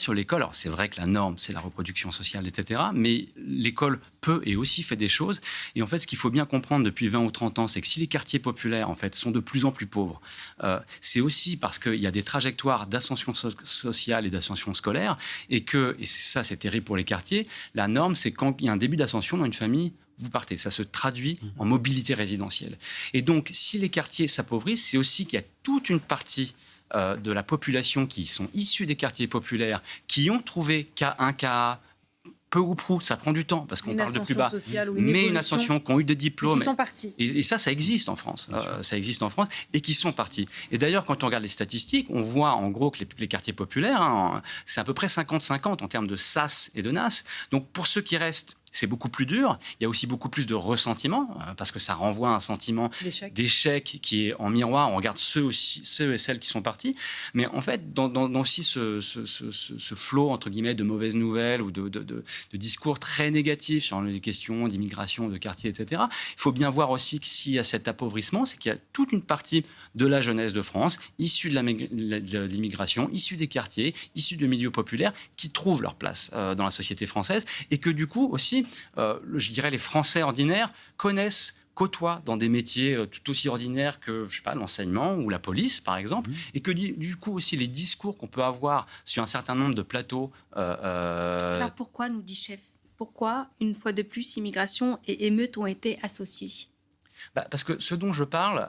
sur l'école, alors c'est vrai que la norme, c'est la reproduction sociale, etc., mais l'école peut et aussi fait des choses. Et en fait, ce qu'il faut bien comprendre depuis 20 ou 30 ans, c'est que si les quartiers populaires, en fait, sont de plus en plus pauvres, c'est aussi parce qu'il y a des trajectoires d'ascension sociale et d'ascension scolaire, et ça, c'est terrible pour les quartiers. La norme, c'est quand il y a un début d'ascension dans une famille, vous partez. Ça se traduit en mobilité résidentielle. Et donc, si les quartiers s'appauvrissent, c'est aussi qu'il y a toute une partie de la population qui sont issus des quartiers populaires, qui ont trouvé un cas peu ou prou, ça prend du temps parce qu'on parle de plus bas, mais une ascension, qui ont eu des diplômes. Qui sont partis. Et ça existe en France. Ça existe en France et qui sont partis. Et d'ailleurs, quand on regarde les statistiques, on voit en gros que les quartiers populaires, c'est à peu près 50-50 en termes de SAS et de NAS. Donc pour ceux qui restent, c'est beaucoup plus dur. Il y a aussi beaucoup plus de ressentiment parce que ça renvoie à un sentiment d'échec qui est en miroir. On regarde ceux et celles qui sont partis. Mais en fait, dans aussi ce flot, entre guillemets, de mauvaises nouvelles ou de discours très négatifs sur les questions d'immigration, de quartier, etc., il faut bien voir aussi que s'il y a cet appauvrissement, c'est qu'il y a toute une partie de la jeunesse de France, issue de l'immigration, issue des quartiers, issue de milieux populaires, qui trouvent leur place dans la société française et que du coup aussi, je dirais, les Français ordinaires côtoient dans des métiers tout aussi ordinaires que, je sais pas, l'enseignement ou la police, par exemple, et que du coup aussi les discours qu'on peut avoir sur un certain nombre de plateaux... Alors pourquoi, nous dit Chef, pourquoi, une fois de plus, immigration et émeutes ont été associées ? Parce que ce dont je parle,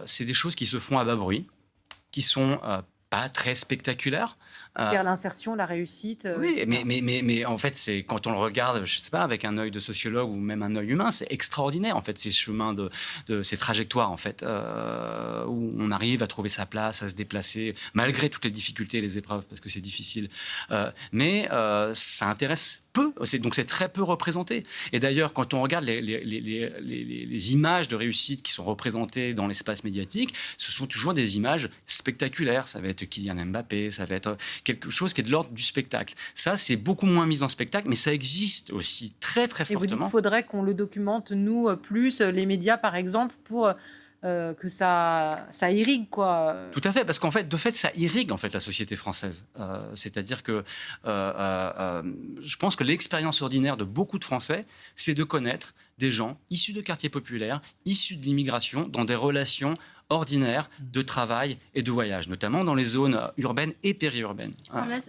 c'est des choses qui se font à bas bruit, qui sont... pas très spectaculaire. C'est-à-dire l'insertion, la réussite. Oui, mais en fait, c'est quand on le regarde, je ne sais pas, avec un œil de sociologue ou même un œil humain, c'est extraordinaire, en fait, ces chemins, ces trajectoires, en fait, où on arrive à trouver sa place, à se déplacer, malgré toutes les difficultés et les épreuves, parce que c'est difficile. Mais ça intéresse peu, donc c'est très peu représenté. Et d'ailleurs, quand on regarde les images de réussite qui sont représentées dans l'espace médiatique, ce sont toujours des images spectaculaires. Ça va être Kylian Mbappé, ça va être quelque chose qui est de l'ordre du spectacle. Ça, c'est beaucoup moins mis en spectacle, mais ça existe aussi très, très fortement. Et vous dites qu'il faudrait qu'on le documente, nous, plus, les médias, par exemple, pour... que ça irrigue, quoi. Tout à fait, parce qu'en fait, de fait, ça irrigue en fait la société française. C'est-à-dire que je pense que l'expérience ordinaire de beaucoup de Français, c'est de connaître des gens issus de quartiers populaires, issus de l'immigration, dans des relations ordinaires de travail et de voyage, notamment dans les zones urbaines et périurbaines. Alors là,